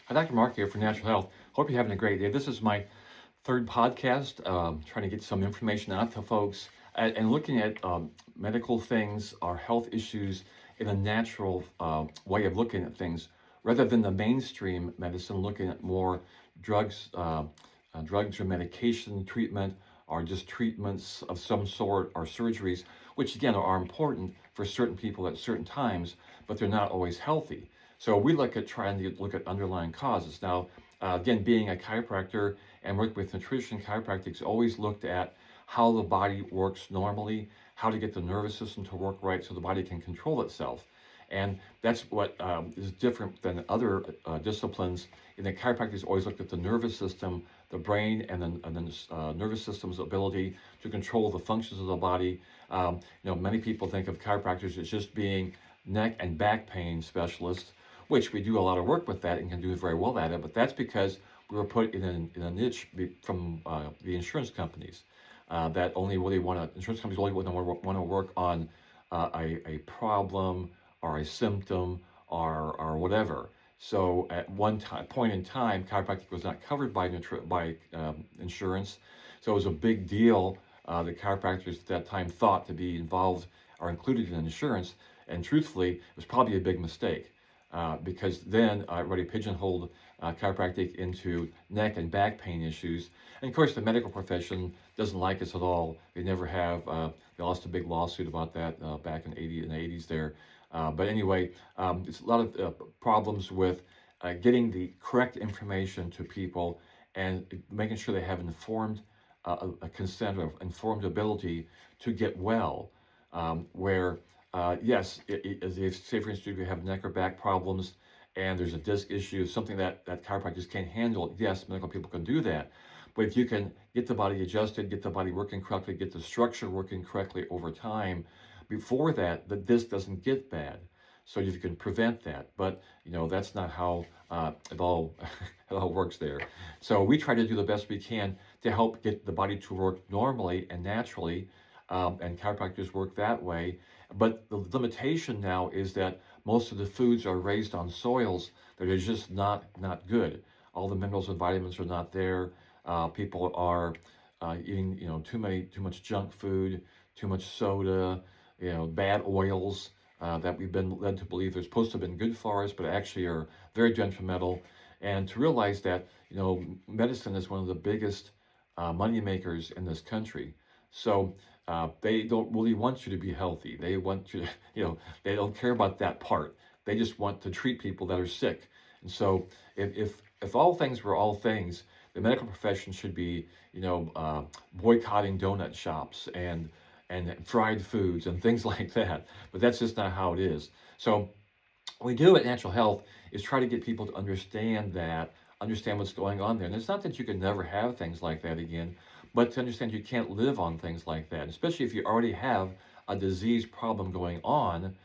Hi, Dr. Mark here for Natural Health. Hope you're having a great day. This is my third podcast, trying to get some information out to folks and looking at medical things or health issues in a natural way of looking at things rather than the mainstream medicine, looking at more drugs, drugs or medication treatment or just treatments of some sort or surgeries, which again are important for certain people at certain times, but they're not always healthy. So we look at trying to look at underlying causes. Now, again, being a chiropractor and working with nutrition, chiropractics always looked at how the body works normally, how to get the nervous system to work right so the body can control itself. And that's what is different than other disciplines. In the chiropractic, always looked at the nervous system, the brain, and then nervous system's ability to control the functions of the body. Many people think of chiropractors as just being neck and back pain specialists, which we do a lot of work with that and can do very well at it. But that's because we were put in a niche from the insurance companies that only really insurance companies only want to work on a problem or a symptom or whatever. So at one point in time, chiropractic was not covered by insurance. So it was a big deal. The chiropractors at that time thought to be involved or included in insurance. And truthfully, it was probably a big mistake because then I already pigeonholed chiropractic into neck and back pain issues. And of course, the medical profession doesn't like us at all. They never have. They lost a big lawsuit about that back in the 80s there. But anyway, it's a lot of problems with getting the correct information to people and making sure they have informed a consent or informed ability to get well. Where yes, as if, say for instance, you have neck or back problems and there's a disc issue, something that chiropractors can't handle, yes, medical people can do that. But if you can get the body adjusted, get the body working correctly, get the structure working correctly over time, before that, the disc doesn't get bad. So you can prevent that. But, that's not how it all it all works there. So we try to do the best we can to help get the body to work normally and naturally, and chiropractors work that way. But the limitation now is that most of the foods are raised on soils that are just not good. All the minerals and vitamins are not there. People are eating, too much junk food, too much soda, bad oils that we've been led to believe they're supposed to have been good for us, but actually are very detrimental. And to realize that, medicine is one of the biggest money makers in this country. So they don't really want you to be healthy. They want you to, they don't care about that part. They just want to treat people that are sick. And so if all things were all things, the medical profession should be, boycotting donut shops and fried foods and things like that. But that's just not how it is. So what we do at Natural Health is try to get people to understand what's going on there. And it's not that you can never have things like that again, but to understand you can't live on things like that, especially if you already have a disease problem going on.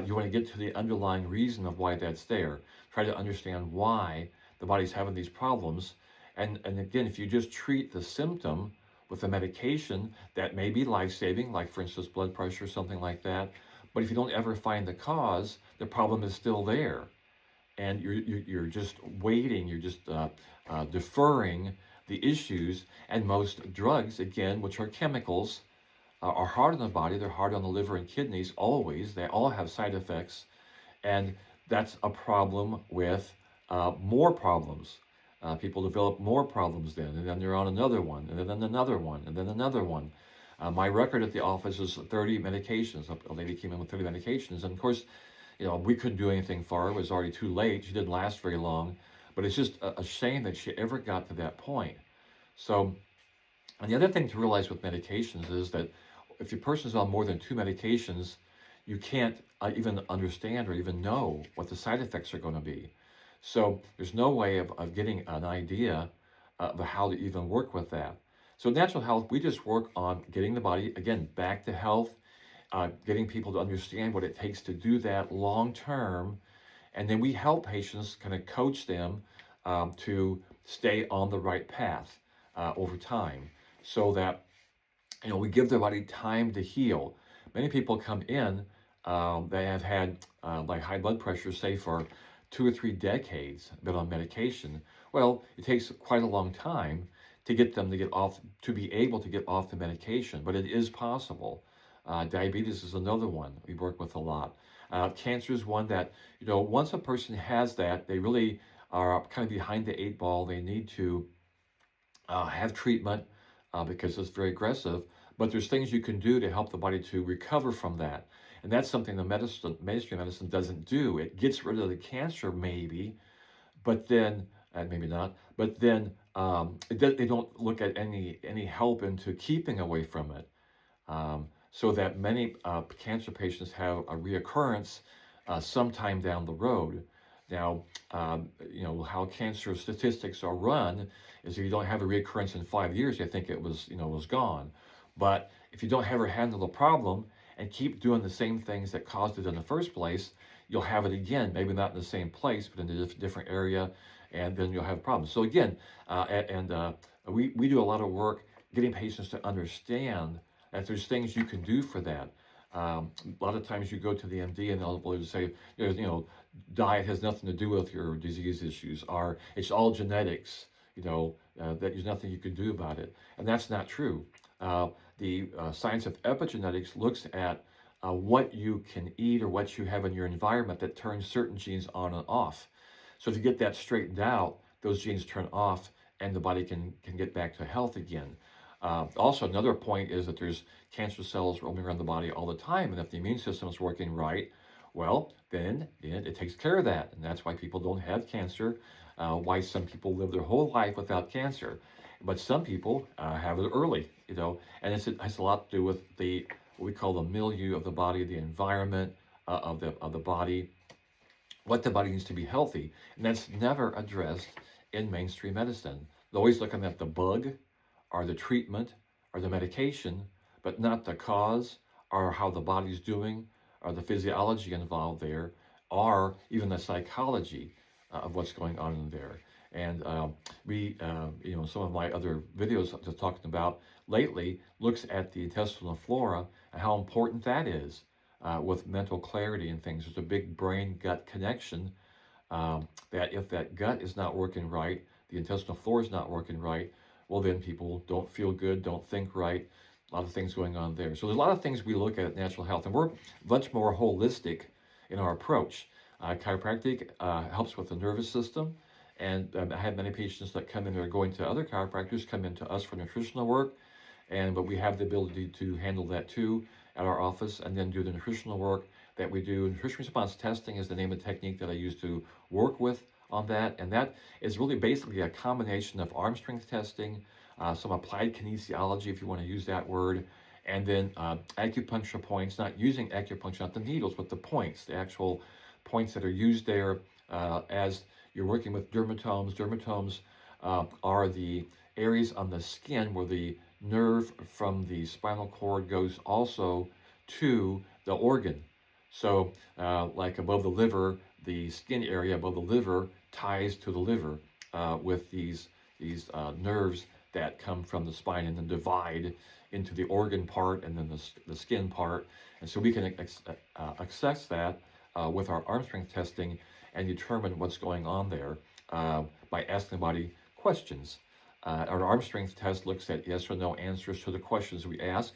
You want to get to the underlying reason of why that's there. Try to understand why the body's having these problems. And again, if you just treat the symptom with a medication that may be life-saving, like for instance, blood pressure, something like that, but if you don't ever find the cause, the problem is still there. And you're just waiting, you're just deferring the issues. And most drugs, again, which are chemicals, are hard on the body. They're hard on the liver and kidneys always. They all have side effects. And that's a problem with more problems. People develop more problems then, and then they're on another one, and then another one, and then another one. My record at the office is 30 medications. A lady came in with 30 medications, and of course, we couldn't do anything for her. It was already too late. She didn't last very long, but it's just a shame that she ever got to that point. So, and the other thing to realize with medications is that if your person's on more than two medications, you can't even understand or even know what the side effects are going to be. So there's no way of getting an idea of how to even work with that. So natural health, we just work on getting the body, again, back to health, getting people to understand what it takes to do that long term. And then we help patients kind of coach them to stay on the right path over time so that, we give their body time to heal. Many people come in, they have had like high blood pressure, say for 2 or 3 decades been on medication. Well, it takes quite a long time to get them to get off, to be able to get off the medication, but it is possible. Diabetes is another one we work with a lot. Cancer is one that, once a person has that, they really are kind of behind the 8 ball. They need to have treatment because it's very aggressive. But there's things you can do to help the body to recover from that. And that's something the mainstream medicine doesn't do. It gets rid of the cancer, maybe, but then, and maybe not, but then they don't look at any help into keeping away from it. So that many cancer patients have a reoccurrence sometime down the road. Now, how cancer statistics are run is if you don't have a reoccurrence in 5 years, they think it was gone. But if you don't ever handle the problem and keep doing the same things that caused it in the first place, you'll have it again, maybe not in the same place, but in a different area, and then you'll have problems. So again, we do a lot of work getting patients to understand that there's things you can do for that. A lot of times you go to the MD and they'll say, diet has nothing to do with your disease issues, or it's all genetics, that there's nothing you can do about it. And that's not true. The science of epigenetics looks at what you can eat or what you have in your environment that turns certain genes on and off. So if you get that straightened out, those genes turn off and the body can get back to health again. Also, another point is that there's cancer cells roaming around the body all the time, and if the immune system is working right, well, then it takes care of that, and that's why people don't have cancer, why some people live their whole life without cancer, but some people have it early, and it has a lot to do with what we call the milieu of the body, the environment of the body, what the body needs to be healthy, and that's never addressed in mainstream medicine. They're always looking at the bug, or the treatment, or the medication, but not the cause, or how the body's doing, or the physiology involved there, or even the psychology of what's going on in there. And some of my other videos I'm just talking about lately looks at the intestinal flora and how important that is with mental clarity and things. There's a big brain-gut connection that if that gut is not working right, the intestinal flora is not working right, well, then people don't feel good, don't think right, a lot of things going on there. So there's a lot of things we look at natural health, and we're much more holistic in our approach. Chiropractic helps with the nervous system, and I have many patients that come in that are going to other chiropractors, come into us for nutritional work, but we have the ability to handle that too at our office, and then do the nutritional work that we do. Nutrition response testing is the name of the technique that I use to work with on that, and that is really basically a combination of arm strength testing, some applied kinesiology, if you want to use that word, and then acupuncture points, not using acupuncture, not the needles, but the points, the actual points that are used there as you're working with dermatomes. Dermatomes are the areas on the skin where the nerve from the spinal cord goes also to the organ. So like above the liver, the skin area above the liver ties to the liver with these nerves that come from the spine and then divide into the organ part and then the skin part. And so we can access that with our arm strength testing and determine what's going on there by asking the body questions. Our arm strength test looks at yes or no answers to the questions we ask.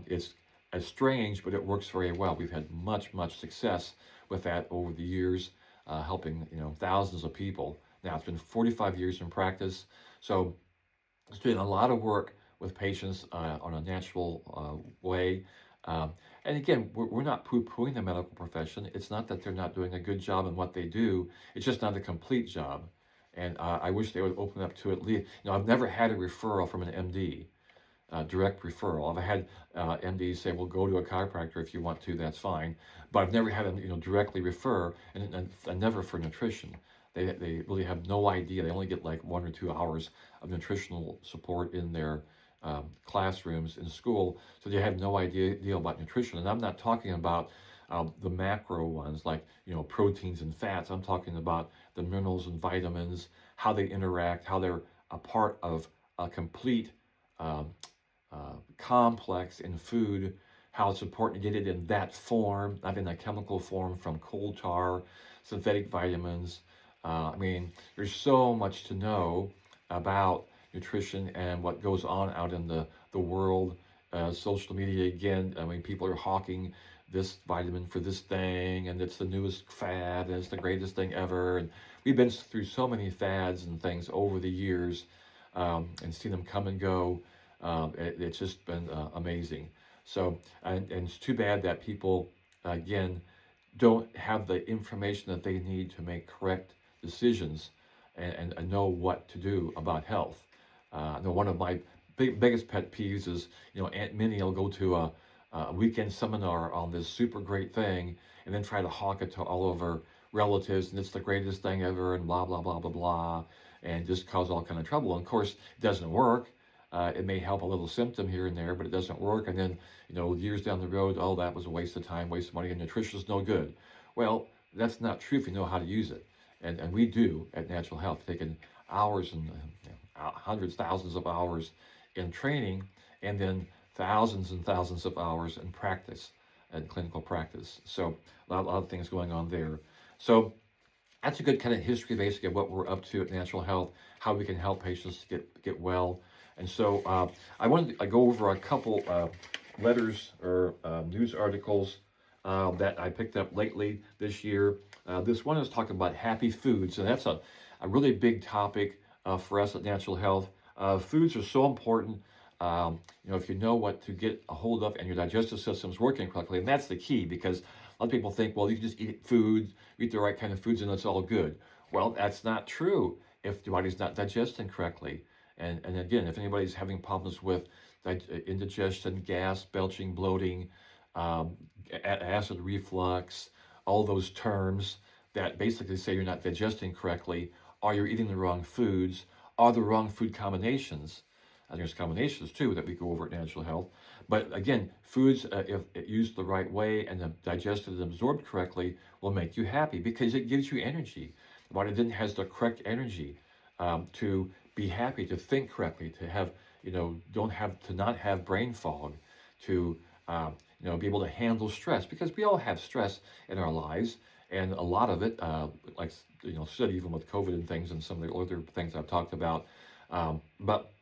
It's strange, but it works very well. We've had much success with that over the years, helping thousands of people. Now it's been 45 years in practice, so it's doing a lot of work with patients on a natural way. And again, we're not poo-pooing the medical profession. It's not that they're not doing a good job in what they do. It's just not a complete job. And I wish they would open up to at least, I've never had a referral from an MD, direct referral. I've had MDs say, well, go to a chiropractor if you want to, that's fine. But I've never had them directly refer, and never for nutrition. They really have no idea. They only get like 1 or 2 hours of nutritional support in their classrooms in school, so they have no idea about nutrition. And I'm not talking about the macro ones like proteins and fats. I'm talking about the minerals and vitamins, how they interact, how they're a part of a complete complex in food, how it's important to get it in that form, not in a chemical form from coal tar. synthetic vitamins. I mean, there's so much to know about nutrition and what goes on out in the world. Social media, again, I mean, people are hawking this vitamin for this thing, and it's the newest fad, and it's the greatest thing ever. And we've been through so many fads and things over the years, and seen them come and go. It's just been amazing. So, and it's too bad that people, again, don't have the information that they need to make correct decisions and know what to do about health. I know one of my biggest pet peeves is, Aunt Minnie will go to a weekend seminar on this super great thing and then try to hawk it to all of her relatives, and it's the greatest thing ever, and blah, blah, blah, blah, blah, and just cause all kind of trouble. And of course, it doesn't work. It may help a little symptom here and there, but it doesn't work. And then, years down the road, oh, that was a waste of time, waste of money, and nutrition is no good. Well, that's not true if you know how to use it. And we do at Natural Health, taking hours and hundreds, thousands of hours in training, and then thousands and thousands of hours in practice and clinical practice. So a lot of things going on there. So that's a good kind of history, basically, of what we're up to at Natural Health, how we can help patients get well. And so I wanted to go over a couple letters or news articles that I picked up lately this year. This one is talking about happy foods, and that's a really big topic for us at Natural Health. Foods are so important. If you know what to get a hold of and your digestive system's working correctly, and that's the key, because a lot of people think, well, you can just eat food, eat the right kind of foods, and it's all good. Well, that's not true if the body's not digesting correctly. And again, if anybody's having problems with indigestion, gas, belching, bloating, acid reflux, all those terms that basically say you're not digesting correctly, or you're eating the wrong foods, or the wrong food combinations. And there's combinations too that we go over at Natural Health. But again, foods, if used the right way and digested and absorbed correctly, will make you happy because it gives you energy. The body then has the correct energy to be happy, to think correctly, to have, not have brain fog, to, be able to handle stress, because we all have stress in our lives. And a lot of it, study even with COVID and things and some of the other things I've talked about, but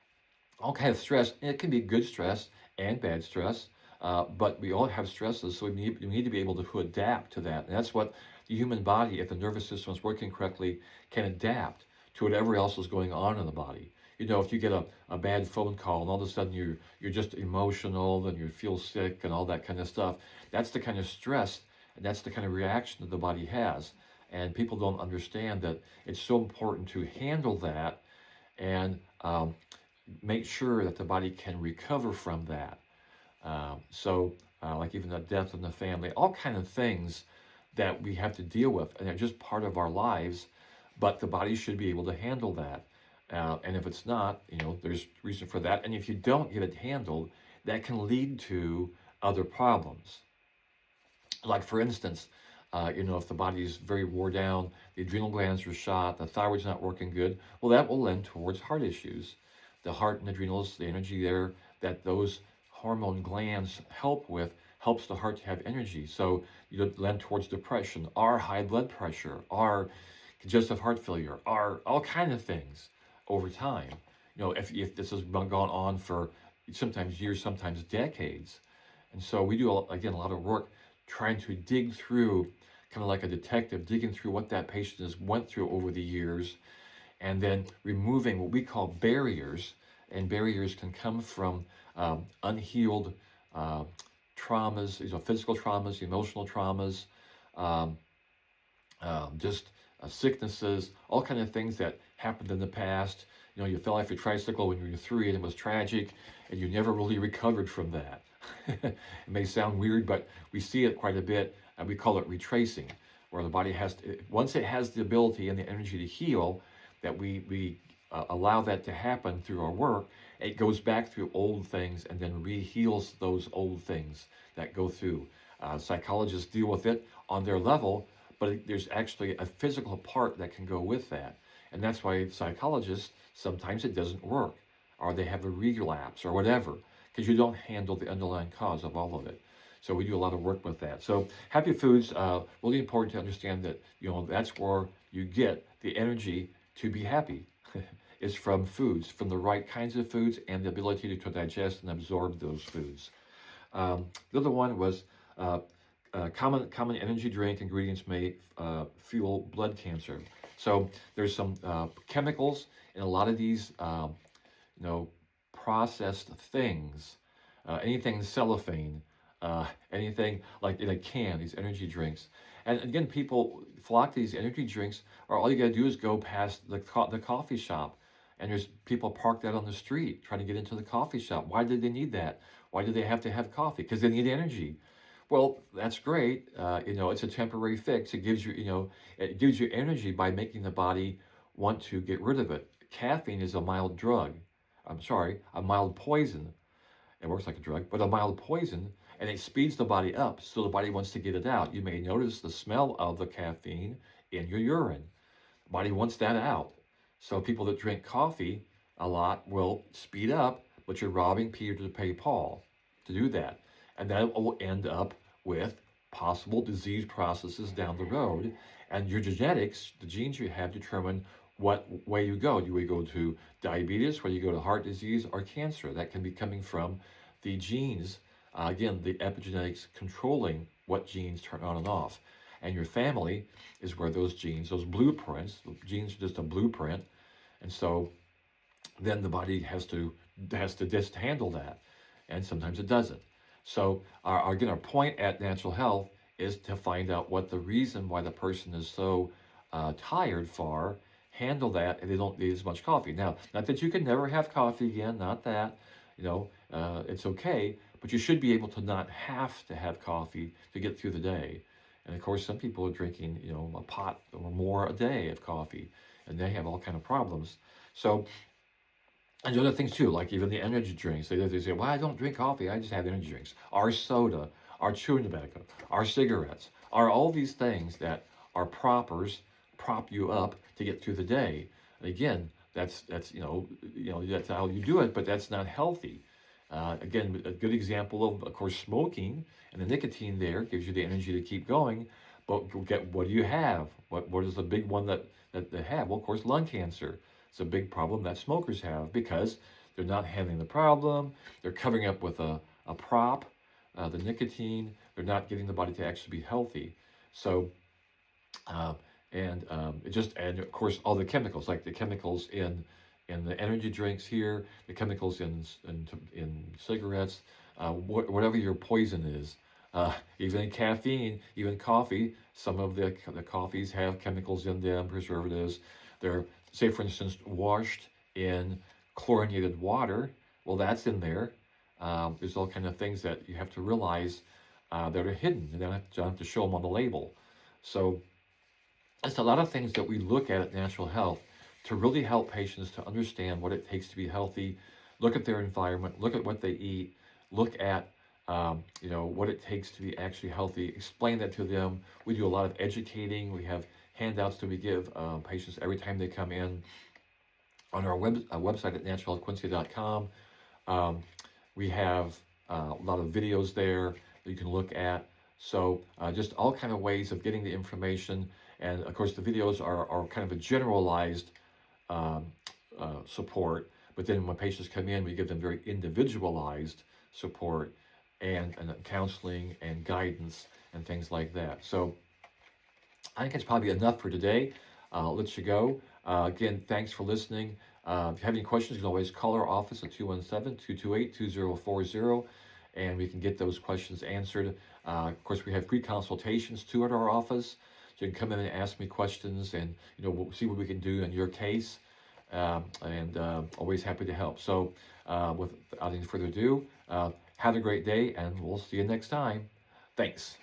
all kinds of stress, and it can be good stress and bad stress, but we all have stresses, so we need to be able to adapt to that. And that's what the human body, if the nervous system is working correctly, can adapt to whatever else is going on in the body. If you get a bad phone call and all of a sudden you're just emotional and you feel sick and all that kind of stuff, that's the kind of stress and that's the kind of reaction that the body has. And people don't understand that it's so important to handle that and make sure that the body can recover from that. Like even the death in the family, all kind of things that we have to deal with, and they're just part of our lives, but the body should be able to handle that. And if it's not, there's reason for that. And if you don't get it handled, that can lead to other problems. Like, for instance, if the body is very wore down, the adrenal glands are shot, the thyroid's not working good, well, that will lend towards heart issues. The heart and adrenals, the energy there that those hormone glands help with, helps the heart to have energy. So you lend towards depression, or high blood pressure, or congestive heart failure, or all kinds of things over time. If this has gone on for sometimes years, sometimes decades. And so we do, again, a lot of work trying to dig through, kind of like a detective, digging through what that patient has went through over the years, and then removing what we call barriers. And barriers can come from unhealed traumas, physical traumas, emotional traumas, sicknesses, all kinds of things that happened in the past. You fell off your tricycle when you were 3 and it was tragic, and you never really recovered from that. It may sound weird, but we see it quite a bit, and we call it retracing, where the body once it has the ability and the energy to heal, that we allow that to happen through our work, it goes back through old things and then re-heals those old things that go through. Psychologists deal with it on their level, but there's actually a physical part that can go with that. And that's why psychologists, sometimes it doesn't work, or they have a relapse or whatever, because you don't handle the underlying cause of all of it. So we do a lot of work with that. So happy foods, really important to understand that, that's where you get the energy to be happy. Is from foods, from the right kinds of foods and the ability to digest and absorb those foods. The other one was common energy drink ingredients may fuel blood cancer. So there's some chemicals in a lot of these, processed things. Anything cellophane, anything like in a can, these energy drinks. And again, people flock to these energy drinks, or all you gotta do is go past the coffee shop, and there's people parked out on the street trying to get into the coffee shop. Why did they need that? Why do they have to have coffee? Because they need energy. Well, that's great. It's a temporary fix. It gives it gives you energy by making the body want to get rid of it. Caffeine is a mild drug. I'm sorry, a mild poison. It works like a drug, but a mild poison, and it speeds the body up, so the body wants to get it out. You may notice the smell of the caffeine in your urine. The body wants that out. So people that drink coffee a lot will speed up, but you're robbing Peter to pay Paul to do that. And that will end up with possible disease processes down the road. And your genetics, the genes you have, determine what way you go. Do we go to diabetes, where you go to heart disease, or cancer? That can be coming from the genes. Again, the epigenetics controlling what genes turn on and off. And your family is where those genes, those blueprints, the genes are just a blueprint. And so then the body has to just handle that. And sometimes it doesn't. So our point at Natural Health is to find out what the reason why the person is so tired for, handle that, and they don't need as much coffee. Now, not that you can never have coffee again, not that, it's okay, but you should be able to not have to have coffee to get through the day. And of course, some people are drinking, a pot or more a day of coffee, and they have all kind of problems. So, and the other things too, like even the energy drinks, they say, well, I don't drink coffee, I just have energy drinks. Our soda, our chewing tobacco, our cigarettes, are all these things that are proppers, prop you up to get through the day. And again, that's that's how you do it, but that's not healthy. Again, a good example of course, smoking and the nicotine there gives you the energy to keep going. But what do you have? What is the big one that they have? Well, of course, lung cancer. It's a big problem that smokers have because they're not handling the problem. They're covering up with a prop, the nicotine. They're not getting the body to actually be healthy. So, and of course all the chemicals, like the chemicals in the energy drinks here, the chemicals in cigarettes, whatever your poison is. Even in caffeine, even coffee, some of the coffees have chemicals in them, preservatives. They're, say for instance, washed in chlorinated water. Well, that's in there. There's all kind of things that you have to realize that are hidden. You don't have to show them on the label. So it's a lot of things that we look at Natural Health to really help patients to understand what it takes to be healthy, look at their environment, look at what they eat, look at what it takes to be actually healthy, explain that to them. We do a lot of educating. We have handouts that we give patients every time they come in. On our website at naturalquincy.com, we have a lot of videos there that you can look at. So just all kind of ways of getting the information. And of course, the videos are kind of a generalized support. But then when patients come in, we give them very individualized support and counseling and guidance and things like that. So I think it's probably enough for today. I'll let you go. Again, thanks for listening. If you have any questions, you can always call our office at 217-228-2040, and we can get those questions answered. Of course, we have free consultations too at our office. So you can come in and ask me questions, and we'll see what we can do in your case. And always happy to help. So without any further ado, have a great day, and we'll see you next time. Thanks.